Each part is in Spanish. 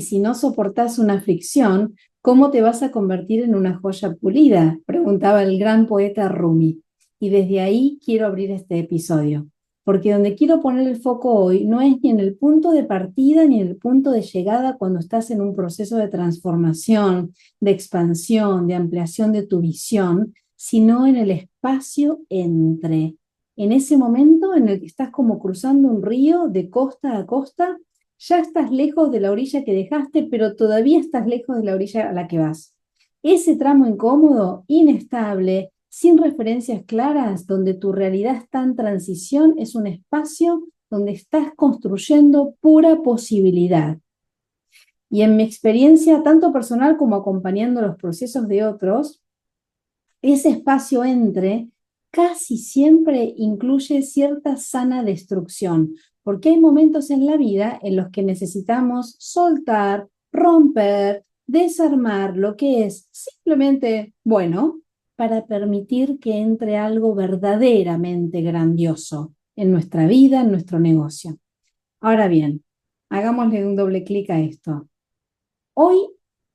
Si no soportás una fricción, ¿cómo te vas a convertir en una joya pulida? Preguntaba el gran poeta Rumi. Y desde ahí quiero abrir este episodio, porque donde quiero poner el foco hoy no es ni en el punto de partida ni en el punto de llegada cuando estás en un proceso de transformación, de expansión, de ampliación de tu visión, sino en el espacio entre, en ese momento en el que estás como cruzando un río de costa a costa. Ya estás lejos de la orilla que dejaste, pero todavía estás lejos de la orilla a la que vas. Ese tramo incómodo, inestable, sin referencias claras, donde tu realidad está en transición, es un espacio donde estás construyendo pura posibilidad. Y en mi experiencia, tanto personal como acompañando los procesos de otros, ese espacio entre casi siempre incluye cierta sana destrucción, porque hay momentos en la vida en los que necesitamos soltar, romper, desarmar lo que es simplemente bueno para permitir que entre algo verdaderamente grandioso en nuestra vida, en nuestro negocio. Ahora bien, hagámosle un doble clic a esto. Hoy,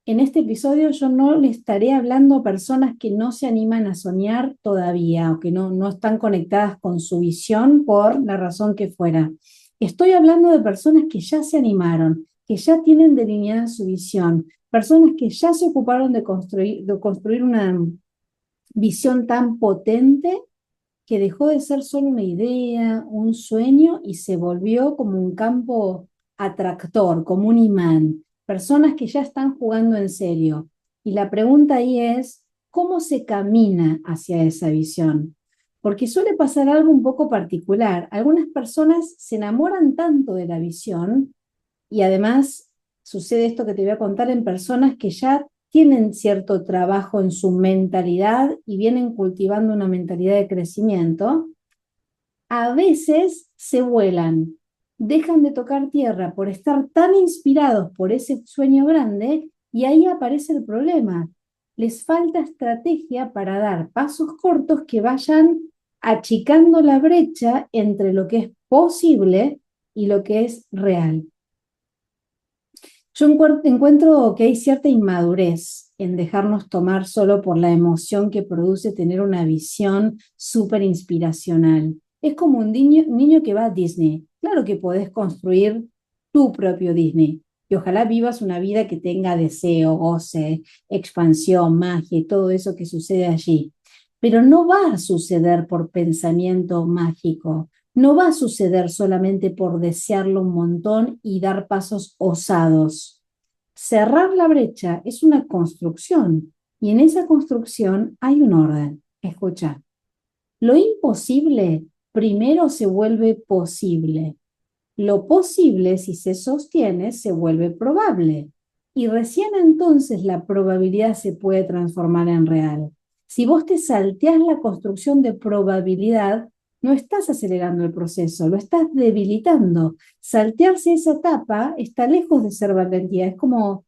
en este episodio, yo no le estaré hablando a personas que no se animan a soñar todavía o que no están conectadas con su visión por la razón que fuera. Estoy hablando de personas que ya se animaron, que ya tienen delineada su visión, personas que ya se ocuparon de construir una visión tan potente que dejó de ser solo una idea, un sueño y se volvió como un campo atractor, como un imán. Personas que ya están jugando en serio. Y la pregunta ahí es, ¿cómo se camina hacia esa visión? Porque suele pasar algo un poco particular. Algunas personas se enamoran tanto de la visión y además sucede esto que te voy a contar en personas que ya tienen cierto trabajo en su mentalidad y vienen cultivando una mentalidad de crecimiento. A veces se vuelan, dejan de tocar tierra por estar tan inspirados por ese sueño grande y ahí aparece el problema. Les falta estrategia para dar pasos cortos que vayan achicando la brecha entre lo que es posible y lo que es real. Yo encuentro que hay cierta inmadurez en dejarnos tomar solo por la emoción que produce tener una visión súper inspiracional. Es como un niño que va a Disney. Claro que podés construir tu propio Disney y ojalá vivas una vida que tenga deseo, goce, expansión, magia y todo eso que sucede allí. Pero no va a suceder por pensamiento mágico. No va a suceder solamente por desearlo un montón y dar pasos osados. Cerrar la brecha es una construcción y en esa construcción hay un orden. Escucha, lo imposible primero se vuelve posible. Lo posible, si se sostiene, se vuelve probable. Y recién entonces la probabilidad se puede transformar en real. Si vos te salteás la construcción de probabilidad, no estás acelerando el proceso, lo estás debilitando. Saltearse esa etapa está lejos de ser valentía, es como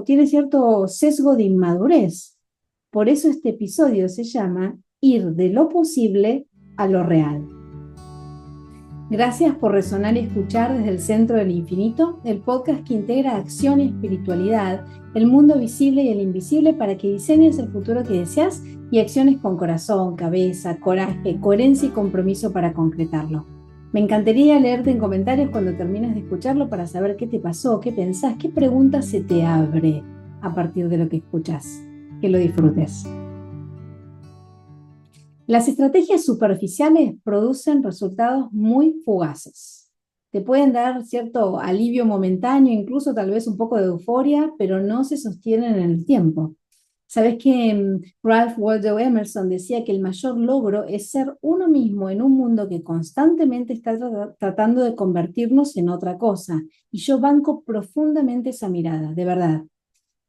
tiene cierto sesgo de inmadurez. Por eso este episodio se llama Ir de lo posible a lo real. Gracias por resonar y escuchar desde el centro del infinito, el podcast que integra acción y espiritualidad, el mundo visible y el invisible para que diseñes el futuro que deseas y acciones con corazón, cabeza, coraje, coherencia y compromiso para concretarlo. Me encantaría leerte en comentarios cuando termines de escucharlo para saber qué te pasó, qué pensás, qué preguntas se te abre a partir de lo que escuchas. Que lo disfrutes. Las estrategias superficiales producen resultados muy fugaces. Te pueden dar cierto alivio momentáneo, incluso tal vez un poco de euforia, pero no se sostienen en el tiempo. Sabes que Ralph Waldo Emerson decía que el mayor logro es ser uno mismo en un mundo que constantemente está tratando de convertirnos en otra cosa. Y yo banco profundamente esa mirada, de verdad.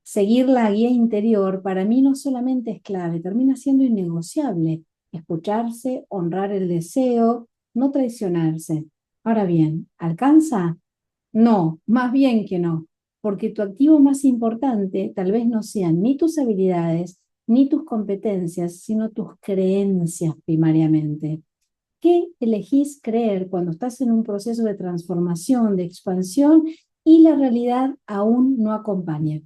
Seguir la guía interior para mí no solamente es clave, termina siendo innegociable. Escucharse, honrar el deseo, no traicionarse. Ahora bien, ¿alcanza? No, más bien que no, porque tu activo más importante tal vez no sean ni tus habilidades, ni tus competencias, sino tus creencias primariamente. ¿Qué elegís creer cuando estás en un proceso de transformación, de expansión y la realidad aún no acompaña.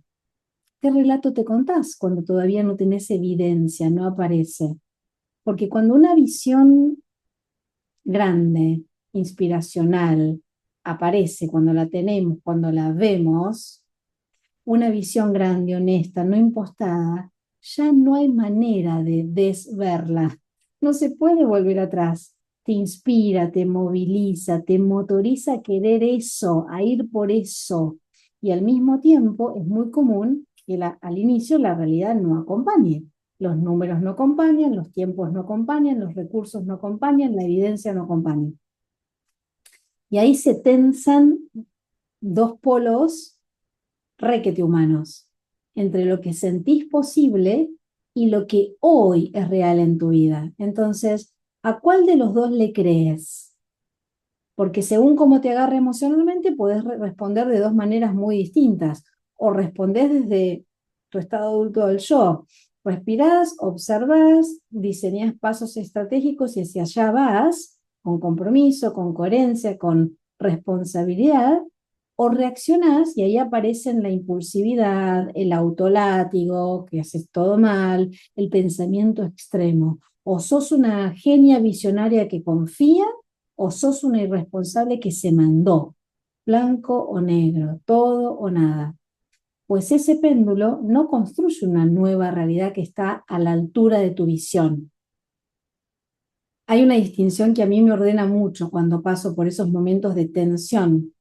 ¿Qué relato te contás cuando todavía no tenés evidencia, no aparece? Porque cuando una visión grande, inspiracional, aparece, cuando la tenemos, cuando la vemos, una visión grande, honesta, no impostada, ya no hay manera de desverla. No se puede volver atrás. Te inspira, te moviliza, te motoriza a querer eso, a ir por eso. Y al mismo tiempo es muy común que al inicio la realidad no acompañe. Los números no acompañan, los tiempos no acompañan, los recursos no acompañan, la evidencia no acompaña. Y ahí se tensan dos polos requete humanos, entre lo que sentís posible y lo que hoy es real en tu vida. Entonces, ¿a cuál de los dos le crees? Porque según cómo te agarre emocionalmente, podés responder de dos maneras muy distintas. O respondés desde tu estado adulto del yo. Respirás, observás, diseñás pasos estratégicos y hacia allá vas, con compromiso, con coherencia, con responsabilidad, o reaccionás y ahí aparecen la impulsividad, el autolátigo, que haces todo mal, el pensamiento extremo. O sos una genia visionaria que confía, o sos una irresponsable que se mandó, blanco o negro, todo o nada. Pues ese péndulo no construye una nueva realidad que está a la altura de tu visión. Hay una distinción que a mí me ordena mucho cuando paso por esos momentos de tensión.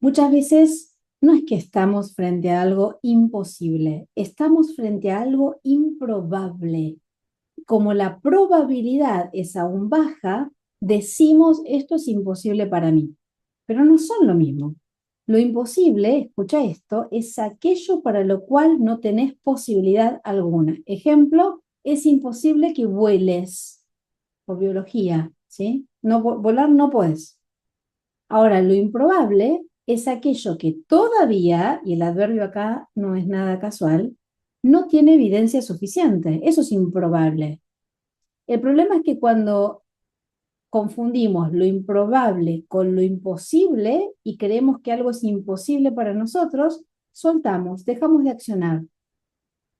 Muchas veces no es que estamos frente a algo imposible, estamos frente a algo improbable. Como la probabilidad es aún baja, decimos esto es imposible para mí, pero no son lo mismo. Lo imposible, escucha esto, es aquello para lo cual no tenés posibilidad alguna. Ejemplo, es imposible que vueles por biología, ¿sí? No, volar no podés. Ahora, lo improbable es aquello que todavía, y el adverbio acá no es nada casual, no tiene evidencia suficiente. Eso es improbable. El problema es que cuando confundimos lo improbable con lo imposible y creemos que algo es imposible para nosotros, soltamos, dejamos de accionar.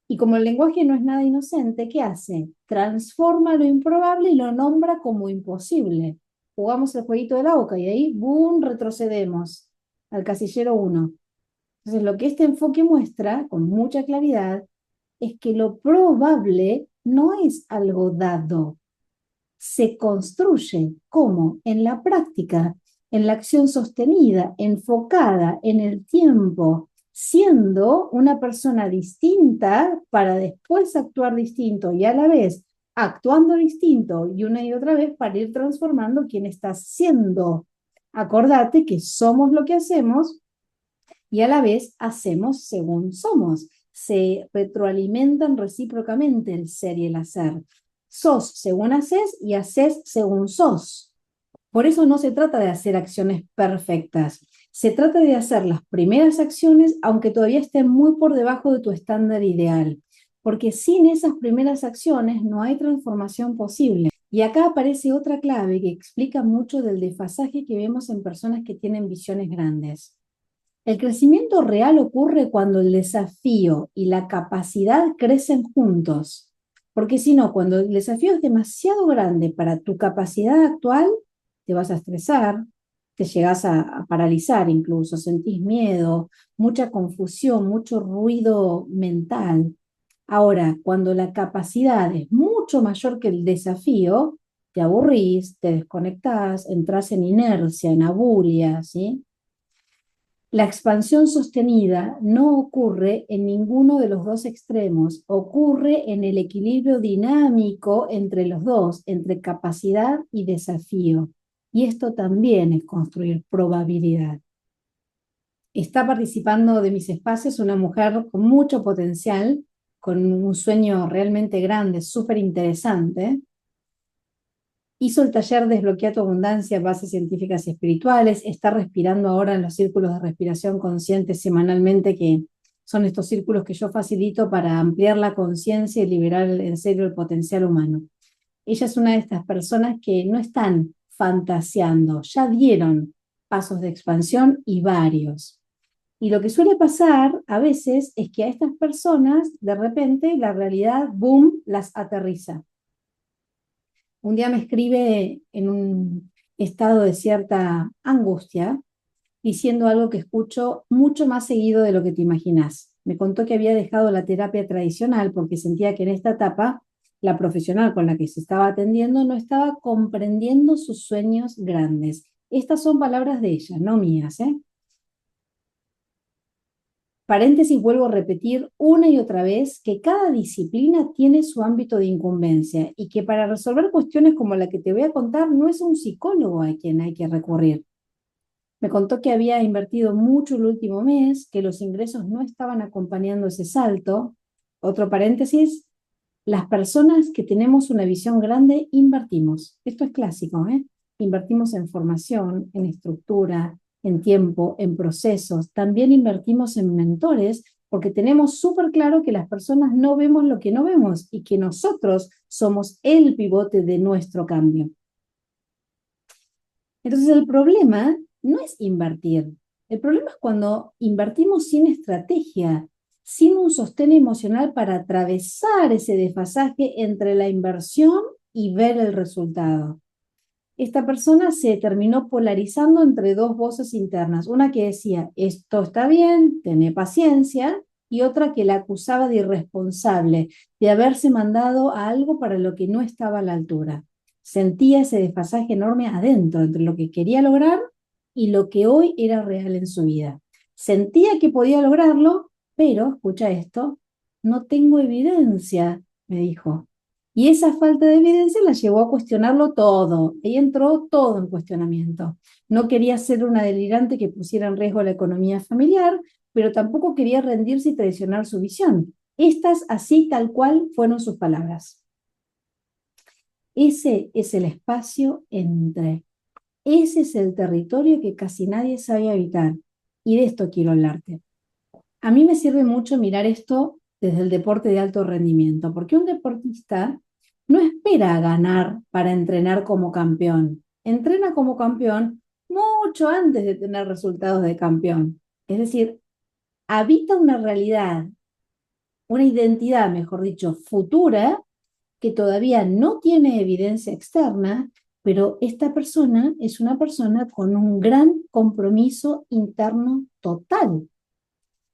Y como el lenguaje no es nada inocente, ¿qué hace? Transforma lo improbable y lo nombra como imposible. Jugamos el jueguito de la boca y ahí, ¡boom!, retrocedemos al casillero 1. Entonces, lo que este enfoque muestra con mucha claridad es que lo probable no es algo dado, se construye. ¿Cómo? En la práctica, en la acción sostenida, enfocada en el tiempo, siendo una persona distinta para después actuar distinto y a la vez actuando distinto y una y otra vez para ir transformando quien estás siendo. Acordate que somos lo que hacemos y a la vez hacemos según somos. Se retroalimentan recíprocamente el ser y el hacer. Sos según haces y haces según sos. Por eso no se trata de hacer acciones perfectas. Se trata de hacer las primeras acciones aunque todavía estén muy por debajo de tu estándar ideal. Porque sin esas primeras acciones no hay transformación posible. Y acá aparece otra clave que explica mucho del desfasaje que vemos en personas que tienen visiones grandes. El crecimiento real ocurre cuando el desafío y la capacidad crecen juntos, porque si no, cuando el desafío es demasiado grande para tu capacidad actual, te vas a estresar, te llegas a paralizar incluso, sentís miedo, mucha confusión, mucho ruido mental. Ahora, cuando la capacidad es mucho mayor que el desafío, te aburrís, te desconectás, entras en inercia, en abulia, ¿sí? La expansión sostenida no ocurre en ninguno de los dos extremos, ocurre en el equilibrio dinámico entre los dos, entre capacidad y desafío. Y esto también es construir probabilidad. Está participando de mis espacios una mujer con mucho potencial, con un sueño realmente grande, súper interesante. Hizo el taller Desbloquea tu Abundancia, Bases Científicas y Espirituales. Está respirando ahora en los círculos de respiración consciente semanalmente, que son estos círculos que yo facilito para ampliar la conciencia y liberar en serio el potencial humano. Ella es una de estas personas que no están fantaseando, ya dieron pasos de expansión y varios. Y lo que suele pasar a veces es que a estas personas, de repente, la realidad, boom, las aterriza. Un día me escribe en un estado de cierta angustia, diciendo algo que escucho mucho más seguido de lo que te imaginas. Me contó que había dejado la terapia tradicional porque sentía que en esta etapa la profesional con la que se estaba atendiendo no estaba comprendiendo sus sueños grandes. Estas son palabras de ella, no mías, ¿eh? Paréntesis, vuelvo a repetir una y otra vez que cada disciplina tiene su ámbito de incumbencia y que para resolver cuestiones como la que te voy a contar no es un psicólogo a quien hay que recurrir. Me contó que había invertido mucho el último mes, que los ingresos no estaban acompañando ese salto. Otro paréntesis, las personas que tenemos una visión grande invertimos. Esto es clásico, ¿eh? Invertimos en formación, en estructura, en tiempo, en procesos. También invertimos en mentores porque tenemos súper claro que las personas no vemos lo que no vemos y que nosotros somos el pivote de nuestro cambio. Entonces el problema no es invertir. El problema es cuando invertimos sin estrategia, sin un sostén emocional para atravesar ese desfasaje entre la inversión y ver el resultado. Esta persona se terminó polarizando entre dos voces internas, una que decía, esto está bien, tené paciencia, y otra que la acusaba de irresponsable, de haberse mandado a algo para lo que no estaba a la altura. Sentía ese desfasaje enorme adentro, entre lo que quería lograr y lo que hoy era real en su vida. Sentía que podía lograrlo, pero, escucha esto, no tengo evidencia, me dijo. Y esa falta de evidencia la llevó a cuestionarlo todo. Ahí entró todo en cuestionamiento. No quería ser una delirante que pusiera en riesgo la economía familiar, pero tampoco quería rendirse y traicionar su visión. Estas, así tal cual, fueron sus palabras. Ese es el espacio entre. Ese es el territorio que casi nadie sabe habitar. Y de esto quiero hablarte. A mí me sirve mucho mirar esto desde el deporte de alto rendimiento, porque un deportista no espera ganar para entrenar como campeón. Entrena como campeón mucho antes de tener resultados de campeón. Es decir, habita una realidad, una identidad, mejor dicho, futura, que todavía no tiene evidencia externa, pero esta persona es una persona con un gran compromiso interno total.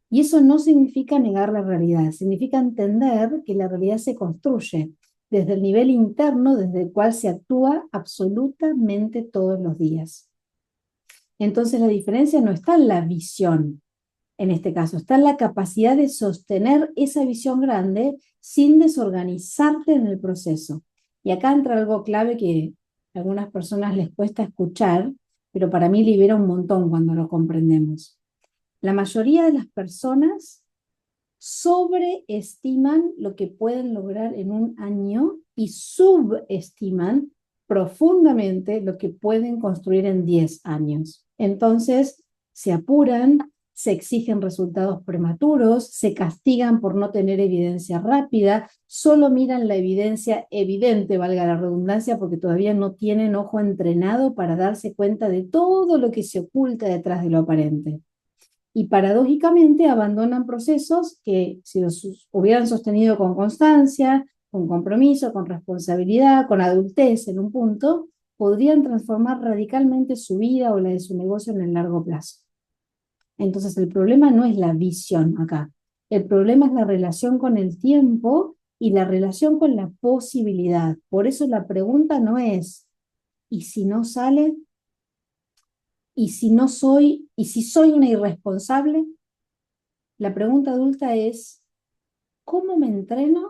Y eso no significa negar la realidad, significa entender que la realidad se construye desde el nivel interno desde el cual se actúa absolutamente todos los días. Entonces la diferencia no está en la visión, en este caso, está en la capacidad de sostener esa visión grande sin desorganizarte en el proceso. Y acá entra algo clave que a algunas personas les cuesta escuchar, pero para mí libera un montón cuando lo comprendemos. La mayoría de las personas sobreestiman lo que pueden lograr en un año y subestiman profundamente lo que pueden construir en 10 años. Entonces, se apuran, se exigen resultados prematuros, se castigan por no tener evidencia rápida, solo miran la evidencia evidente, valga la redundancia, porque todavía no tienen ojo entrenado para darse cuenta de todo lo que se oculta detrás de lo aparente. Y paradójicamente abandonan procesos que si los hubieran sostenido con constancia, con compromiso, con responsabilidad, con adultez en un punto, podrían transformar radicalmente su vida o la de su negocio en el largo plazo. Entonces el problema no es la visión acá, el problema es la relación con el tiempo y la relación con la posibilidad. Por eso la pregunta no es, ¿y si no sale? ¿Y si soy una irresponsable? La pregunta adulta es, ¿cómo me entreno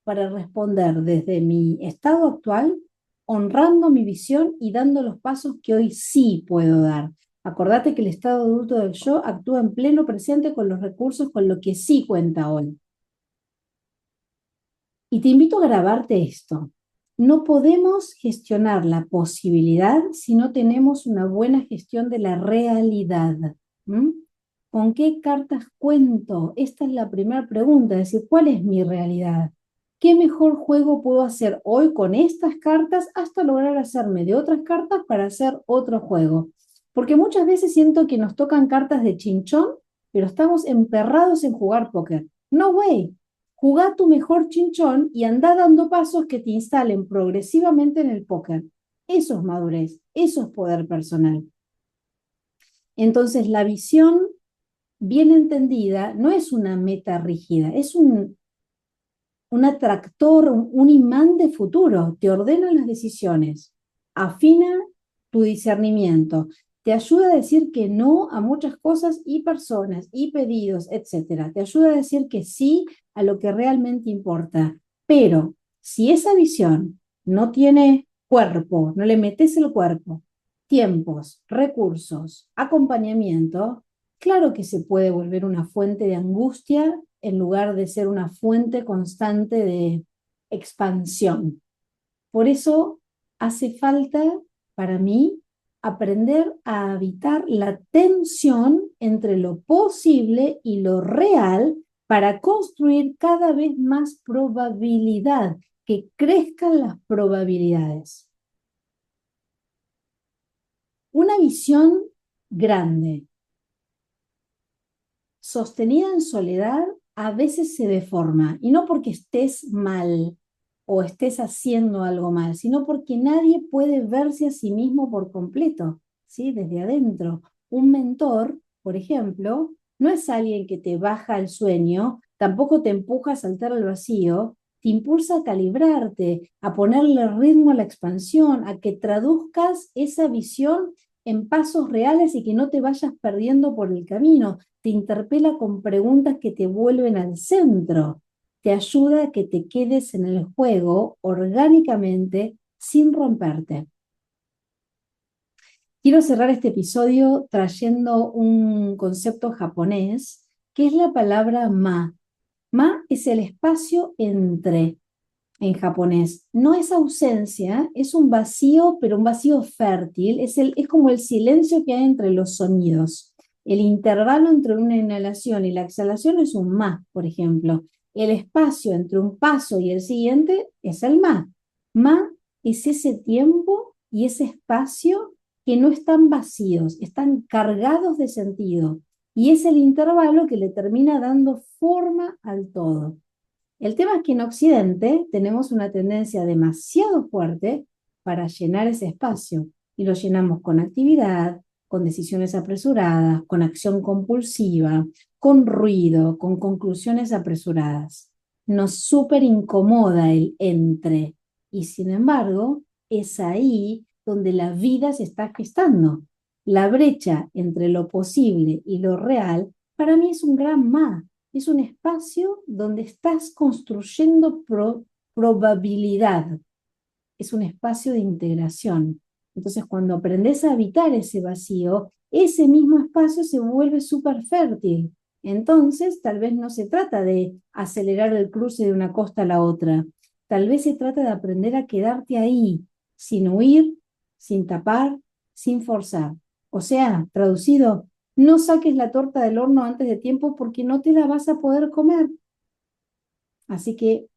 para responder desde mi estado actual, honrando mi visión y dando los pasos que hoy sí puedo dar? Acordate que el estado adulto del yo actúa en pleno presente con los recursos con lo que sí cuenta hoy. Y te invito a grabarte esto. No podemos gestionar la posibilidad si no tenemos una buena gestión de la realidad. ¿Mm? ¿Con qué cartas cuento? Esta es la primera pregunta, es decir, ¿cuál es mi realidad? ¿Qué mejor juego puedo hacer hoy con estas cartas hasta lograr hacerme de otras cartas para hacer otro juego? Porque muchas veces siento que nos tocan cartas de chinchón, pero estamos emperrados en jugar póker. No way. Jugá tu mejor chinchón y anda dando pasos que te instalen progresivamente en el póker. Eso es madurez, eso es poder personal. Entonces, la visión bien entendida no es una meta rígida, es un atractor, un imán de futuro. Te ordena las decisiones, afina tu discernimiento, te ayuda a decir que no a muchas cosas y personas y pedidos, etcétera. Te ayuda a decir que sí a lo que realmente importa. Pero si esa visión no tiene cuerpo, no le metes el cuerpo, tiempos, recursos, acompañamiento, claro que se puede volver una fuente de angustia en lugar de ser una fuente constante de expansión. Por eso hace falta, para mí, aprender a evitar la tensión entre lo posible y lo real para construir cada vez más probabilidad, que crezcan las probabilidades. Una visión grande, sostenida en soledad, a veces se deforma, y no porque estés mal o estés haciendo algo mal, sino porque nadie puede verse a sí mismo por completo, ¿sí? Desde adentro. Un mentor, por ejemplo, no es alguien que te baja el sueño, tampoco te empuja a saltar al vacío, te impulsa a calibrarte, a ponerle ritmo a la expansión, a que traduzcas esa visión en pasos reales y que no te vayas perdiendo por el camino. Te interpela con preguntas que te vuelven al centro, te ayuda a que te quedes en el juego orgánicamente sin romperte. Quiero cerrar este episodio trayendo un concepto japonés que es la palabra ma. Ma es el espacio entre en japonés. No es ausencia, es un vacío, pero un vacío fértil. Es como el silencio que hay entre los sonidos. El intervalo entre una inhalación y la exhalación es un ma, por ejemplo. El espacio entre un paso y el siguiente es el ma. Ma es ese tiempo y ese espacio que no están vacíos, están cargados de sentido. Y es el intervalo que le termina dando forma al todo. El tema es que en Occidente tenemos una tendencia demasiado fuerte para llenar ese espacio y lo llenamos con actividad, con decisiones apresuradas, con acción compulsiva, con ruido, con conclusiones apresuradas. Nos súper incomoda el entre y sin embargo es ahí donde la vida se está gestando. La brecha entre lo posible y lo real para mí es un gran más. Es un espacio donde estás construyendo probabilidad. Es un espacio de integración. Entonces, cuando aprendes a habitar ese vacío, ese mismo espacio se vuelve súper fértil. Entonces, tal vez no se trata de acelerar el cruce de una costa a la otra. Tal vez se trata de aprender a quedarte ahí, sin huir, sin tapar, sin forzar. O sea, traducido, no saques la torta del horno antes de tiempo porque no te la vas a poder comer. Así que,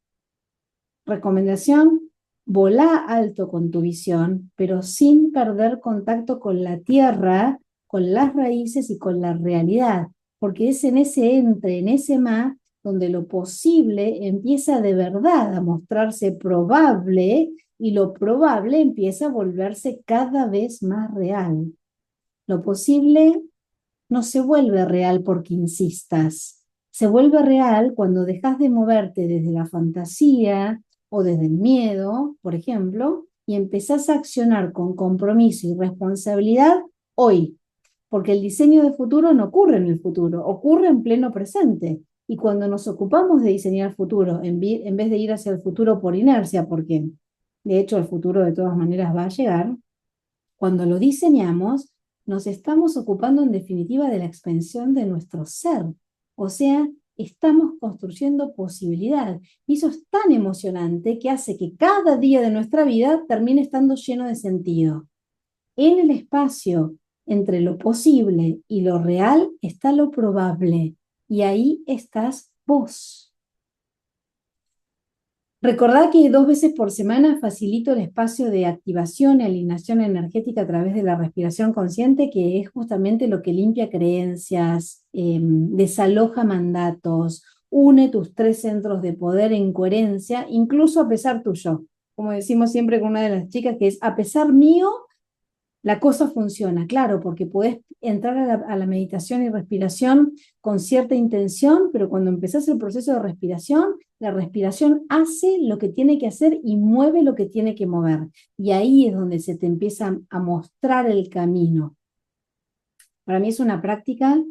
recomendación, volá alto con tu visión, pero sin perder contacto con la tierra, con las raíces y con la realidad, porque es en ese entre, en ese más, donde lo posible empieza de verdad a mostrarse probable y lo probable empieza a volverse cada vez más real. Lo posible no se vuelve real porque insistas. Se vuelve real cuando dejas de moverte desde la fantasía o desde el miedo, por ejemplo, y empezás a accionar con compromiso y responsabilidad hoy. Porque el diseño de futuro no ocurre en el futuro, ocurre en pleno presente. Y cuando nos ocupamos de diseñar el futuro, en vez de ir hacia el futuro por inercia, porque de hecho el futuro de todas maneras va a llegar, cuando lo diseñamos, nos estamos ocupando en definitiva de la expansión de nuestro ser. O sea, estamos construyendo posibilidad. Y eso es tan emocionante que hace que cada día de nuestra vida termine estando lleno de sentido. En el espacio entre lo posible y lo real está lo probable. Y ahí estás vos. Recordá que 2 veces por semana facilito el espacio de activación y alineación energética a través de la respiración consciente, que es justamente lo que limpia creencias, desaloja mandatos, une tus 3 centros de poder en coherencia, incluso a pesar tuyo. Como decimos siempre con una de las chicas, que es a pesar mío, la cosa funciona, claro, porque podés entrar a la meditación y respiración con cierta intención, pero cuando empezás el proceso de respiración, la respiración hace lo que tiene que hacer y mueve lo que tiene que mover. Y ahí es donde se te empieza a mostrar el camino. Para mí es una práctica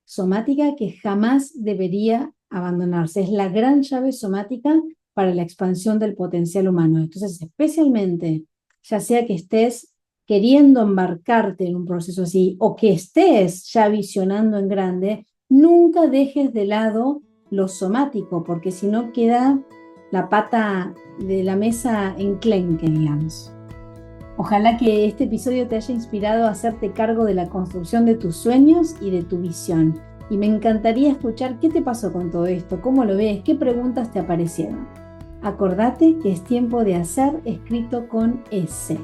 somática que jamás debería abandonarse. Es la gran llave somática para la expansión del potencial humano. Entonces, especialmente, ya sea que estés queriendo embarcarte en un proceso así o que estés ya visionando en grande, nunca dejes de lado lo somático, porque si no queda la pata de la mesa enclenque, digamos. Ojalá que este episodio te haya inspirado a hacerte cargo de la construcción de tus sueños y de tu visión. Y me encantaría escuchar qué te pasó con todo esto, cómo lo ves, qué preguntas te aparecieron. Acordate que es tiempo de hacer escrito con S.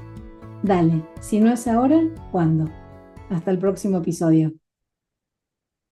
Dale, si no es ahora, ¿cuándo? Hasta el próximo episodio.